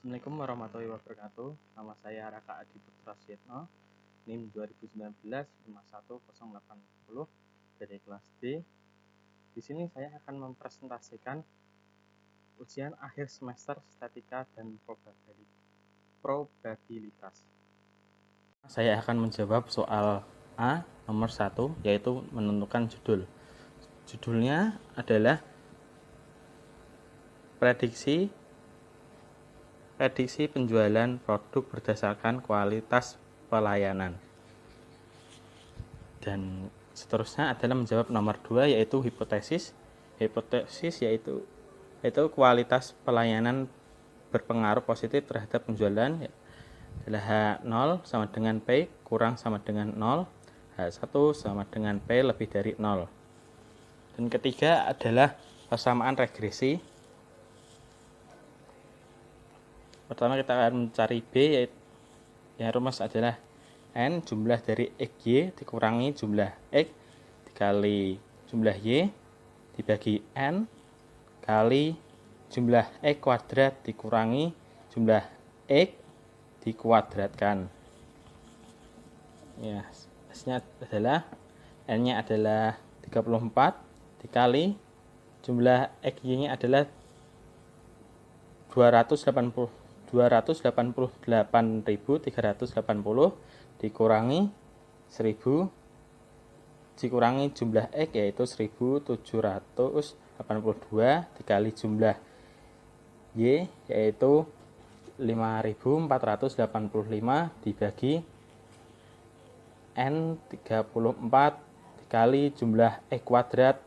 Assalamualaikum warahmatullahi wabarakatuh. Nama saya Raka Adi Putra Syetno, NIM 2019-51080 dari kelas D. Di sini saya akan mempresentasikan ujian akhir semester statika dan probabilitas. Saya akan menjawab soal A nomor 1, yaitu menentukan judul. Judulnya adalah prediksi penjualan produk berdasarkan kualitas pelayanan. Dan seterusnya adalah menjawab nomor 2, yaitu hipotesis. Hipotesis yaitu kualitas pelayanan berpengaruh positif terhadap penjualan, adalah H0 sama dengan P kurang sama dengan 0, H1 sama dengan P lebih dari 0. Dan ketiga adalah persamaan regresi. Pertama kita akan mencari B, yaitu rumus adalah N jumlah dari XY dikurangi jumlah X dikali jumlah Y dibagi N kali jumlah X kuadrat dikurangi jumlah X dikuadratkan. Ya, hasilnya adalah N-nya adalah 34 dikali jumlah XY-nya adalah 288.380 dikurangi 1000 dikurangi jumlah X yaitu 1782 dikali jumlah Y yaitu 5485 dibagi N 34 dikali jumlah X kuadrat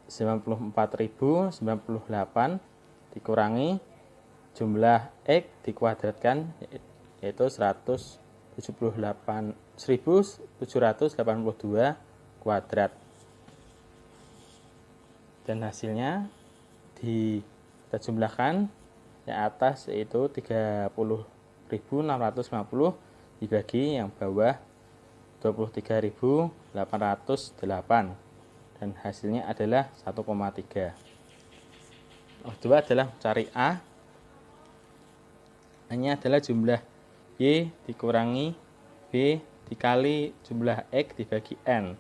94.098 dikurangi jumlah X dikuadratkan yaitu 1782 kuadrat. Dan hasilnya kita jumlahkan, yang atas yaitu 30.650 dibagi yang bawah 23.808 dan hasilnya adalah 1,3. Kedua adalah cari A. A-nya adalah jumlah Y dikurangi B dikali jumlah X dibagi N.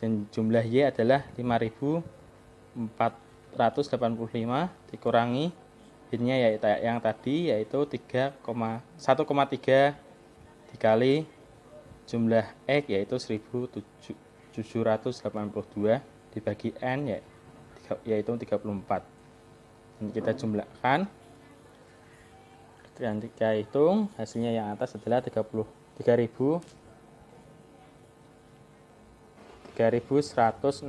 Dan jumlah Y adalah 5.485 dikurangi B-nya yaitu yang tadi yaitu 1,3 dikali jumlah X yaitu 1782 dibagi N yaitu 34. Dan kita jumlahkan dan kita hitung hasilnya yang atas adalah 3.168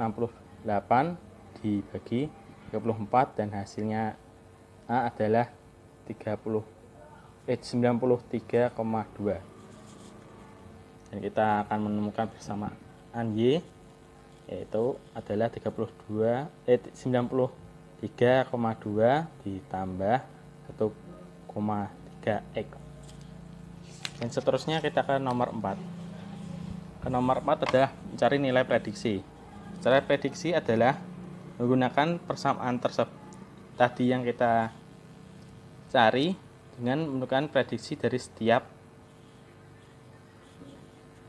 dibagi 34 dan hasilnya A adalah 93,2. Dan kita akan menemukan persamaan Y yaitu adalah 93,2 ditambah 1,3X. Dan seterusnya kita ke nomor 4. Ke nomor 4 adalah mencari nilai prediksi. Cara prediksi adalah menggunakan persamaan tadi yang kita cari dengan menentukan prediksi dari setiap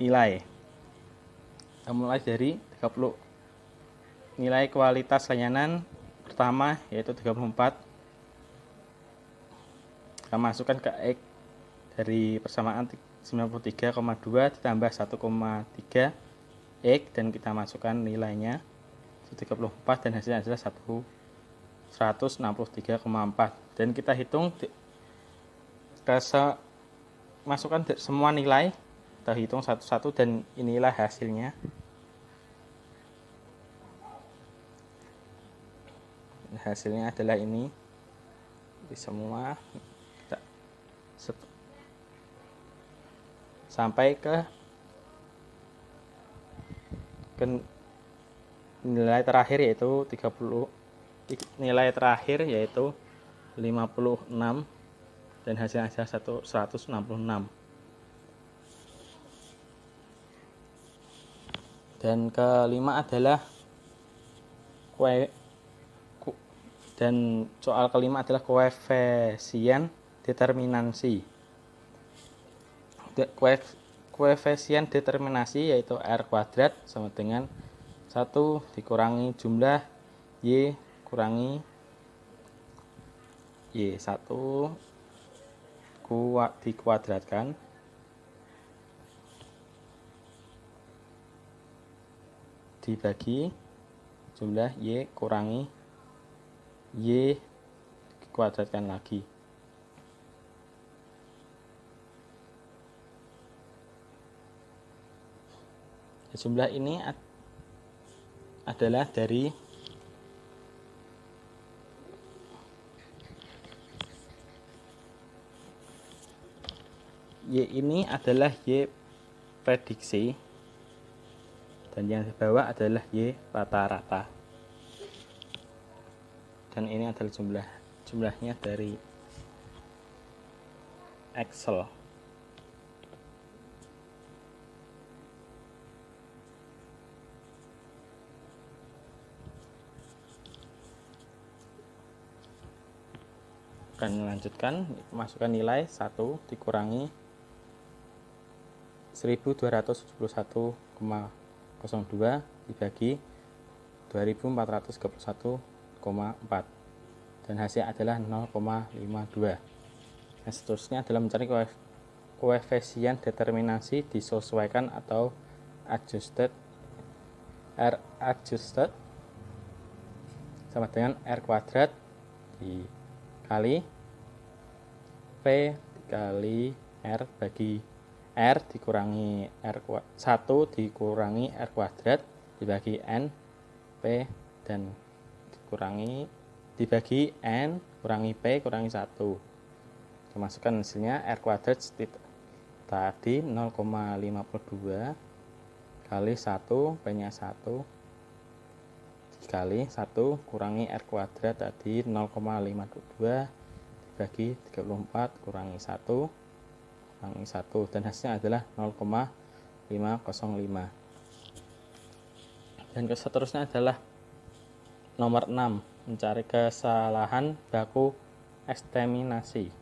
nilai. Kita mulai dari 30 nilai kualitas layanan pertama yaitu 34. Kita masukkan ke X dari persamaan 93,2 ditambah 1,3 X dan kita masukkan nilainya 34 dan hasilnya adalah 163,4. Dan kita hitung masukkan semua nilai, kita hitung satu-satu dan inilah hasilnya. Hasilnya adalah ini di semua sampai ke nilai terakhir yaitu 30, nilai terakhir yaitu 56 dan hasilnya adalah 166. Dan kelima adalah dan soal kelima adalah koefisien determinansi. Koefisien determinasi yaitu R kuadrat sama dengan 1 dikurangi jumlah Y kurangi Y1 dikuadratkan dibagi jumlah Y kurangi Y dikuadratkan lagi. Jumlah ini adalah dari Y ini adalah Y prediksi dan yang di bawah adalah Y rata-rata. Dan ini adalah jumlahnya dari Excel. Akan melanjutkan, masukkan nilai 1 dikurangi 1271,02 dibagi 2431,4 dan hasil adalah 0,52. Dan seterusnya adalah mencari koefisien determinasi disesuaikan atau adjusted. R adjusted sama dengan R kuadrat dikali P dikali R bagi R dikurangi R 1 dikurangi R kuadrat dibagi N P dan dibagi N kurangi P kurangi 1. Kita masukkan hasilnya R kuadrat tadi 0,52 kali 1 P nya 1 dikali 1 kurangi R kuadrat tadi 0,52 dibagi 34 kurangi 1 dan hasilnya adalah 0,505. Dan seterusnya adalah nomor 6, mencari kesalahan baku eksterminasi,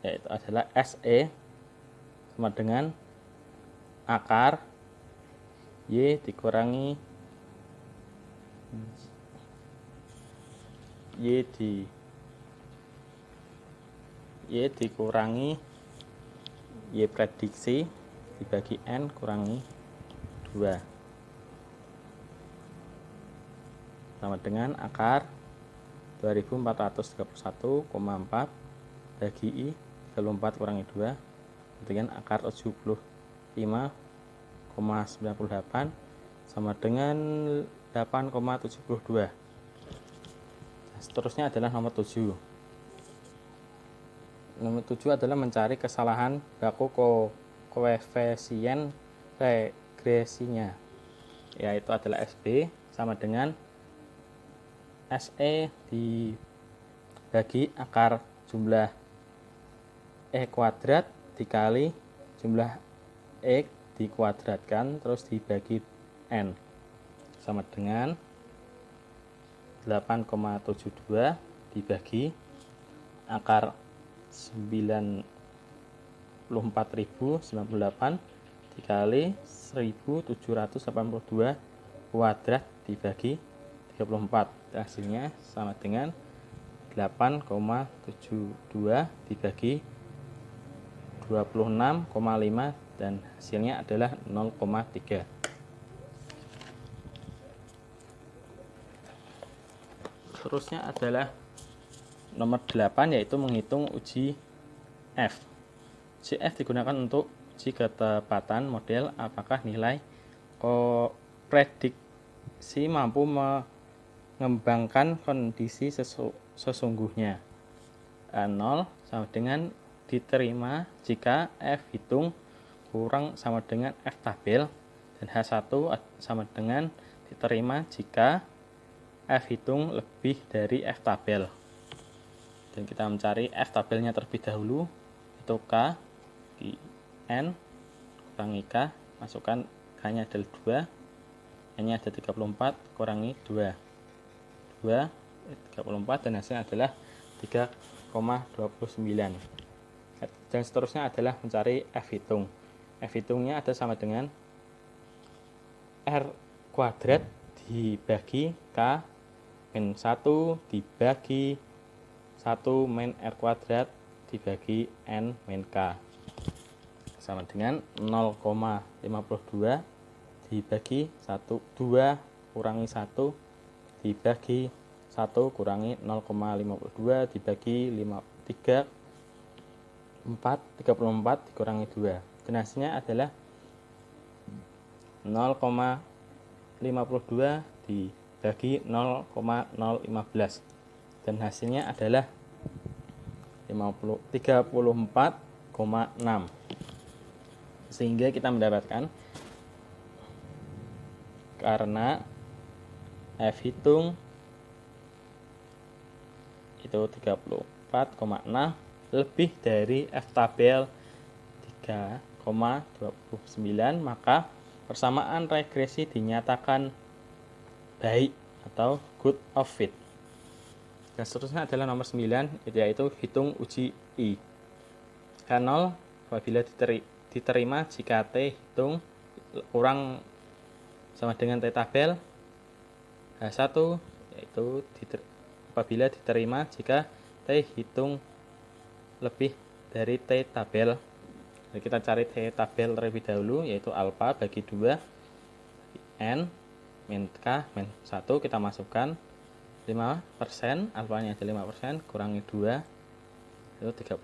yaitu adalah SE sama dengan akar Y dikurangi Y dikurangi Y prediksi dibagi N kurangi 2 sama dengan akar 2431,4 bagi I 34 kurangi 2 dengan akar 75,98 sama dengan 8,72. Seterusnya adalah nomor 7. Nomor 7 adalah mencari kesalahan baku koefisien regresinya, yaitu adalah SB sama dengan SE dibagi akar jumlah E kuadrat dikali jumlah E dikuadratkan terus dibagi N sama dengan 8,72 dibagi akar 94.098 dikali 1782 kuadrat dibagi 34. Hasilnya sama dengan 8,72 dibagi 26,5 dan hasilnya adalah 0,3. Seterusnya adalah nomor 8, yaitu menghitung uji F. Uji F digunakan untuk uji ketepatan model apakah nilai prediksi mampu mengembangkan kondisi sesungguhnya. A0 sama dengan diterima jika F hitung kurang sama dengan F tabel, dan H1 sama dengan diterima jika F hitung lebih dari F tabel. Dan kita mencari F tabelnya terlebih dahulu, itu K di N kurangi K, masukkan K nya adalah 2, N nya ada 34, kurangi 2 2 34 dan hasilnya adalah 3,29. Dan seterusnya adalah mencari F hitung. F hitungnya ada sama dengan R kuadrat dibagi K min 1 dibagi 1 min R kuadrat dibagi N min K sama dengan 0,52 dibagi 2 kurangi 1 dibagi 1 kurangi 0,52 dibagi 34 dikurangi 2 dan hasilnya adalah 0,52 dibagi 0,015 dan hasilnya adalah 34,6 sehingga kita mendapatkan karena F hitung itu 34,6 lebih dari F tabel 3,29 maka persamaan regresi dinyatakan baik atau good of fit. Dan seterusnya adalah nomor 9 yaitu hitung uji I. K0 apabila diterima jika T hitung kurang sama dengan T tabel. H1 yaitu apabila diterima jika T hitung lebih dari T tabel. Jadi kita cari T tabel terlebih dahulu yaitu alfa bagi 2 N min K min 1 kita masukkan 5%, alfanya ada 5%, kurangi 2 itu 34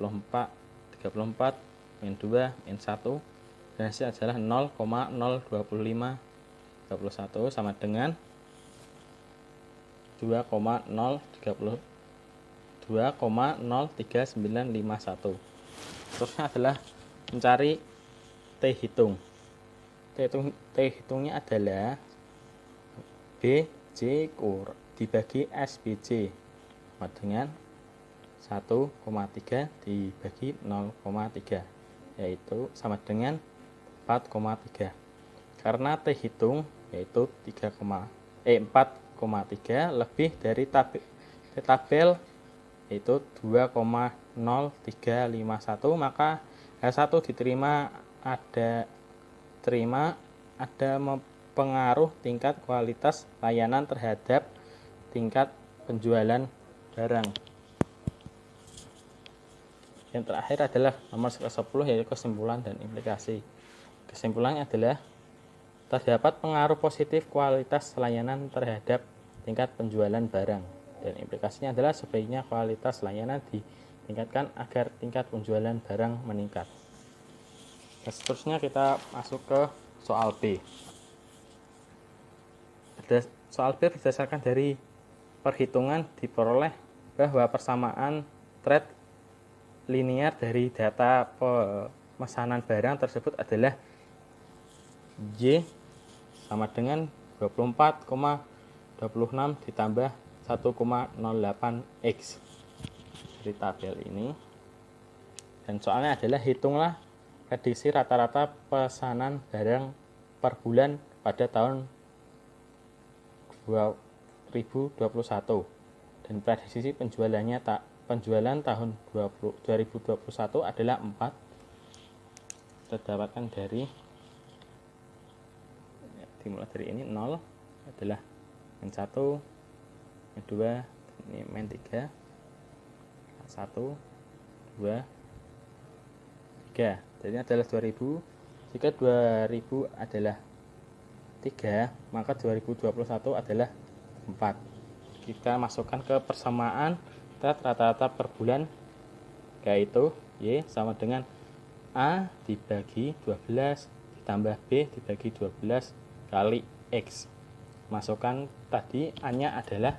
min 2 min 1 dan hasilnya adalah 0,025 31 sama dengan 2,03951. Terusnya adalah mencari T hitung. T hitungnya adalah BJ dibagi SBJ sama dengan 1,3 dibagi 0,3 yaitu sama dengan 4,3. Karena T hitung yaitu 4,3 lebih dari tabel yaitu 2,0351 maka H1 diterima ada mempengaruh tingkat kualitas layanan terhadap tingkat penjualan barang. Yang terakhir adalah nomor 10 yaitu kesimpulan dan implikasi. Kesimpulannya adalah terdapat pengaruh positif kualitas layanan terhadap tingkat penjualan barang dan implikasinya adalah sebaiknya kualitas layanan ditingkatkan agar tingkat penjualan barang meningkat. Dan seterusnya kita masuk ke soal B. Soal B berdasarkan dari perhitungan diperoleh bahwa persamaan trend linear dari data pemesanan barang tersebut adalah Y sama dengan 24,26 ditambah 1,08X dari tabel ini. Dan soalnya adalah hitunglah prediksi rata-rata pesanan barang per bulan pada tahun 2021 dan prediksi penjualan tahun 2021 adalah 4. Kita dapatkan dari dimulai dari ini 0 adalah min 1 min 2 ini min 3 1 2 3 jadi adalah 2000 jika 2000 adalah 3 maka 2021 adalah 4. Kita masukkan ke persamaan rata-rata per bulan yaitu Y sama dengan A dibagi 12 ditambah B dibagi 12 kali X. Masukkan tadi A-nya adalah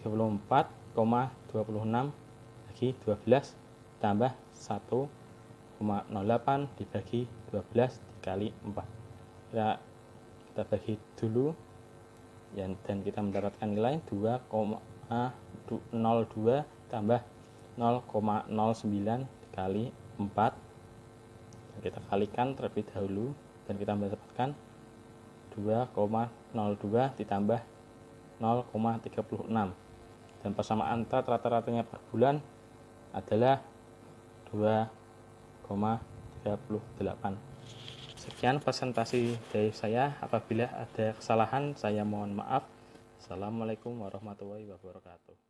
34,26 bagi 12 tambah 1,08 dibagi 12 dikali 4. Kita bagi dulu dan kita mendapatkan nilai 2,02 tambah 0,09 dikali 4. Kita kalikan terlebih dahulu dan kita mendapatkan 2,02 ditambah 0,36 dan persamaan TRAT rata-ratanya per bulan adalah 2,38. Sekian presentasi dari saya. Apabila ada kesalahan, saya mohon maaf. Assalamualaikum warahmatullahi wabarakatuh.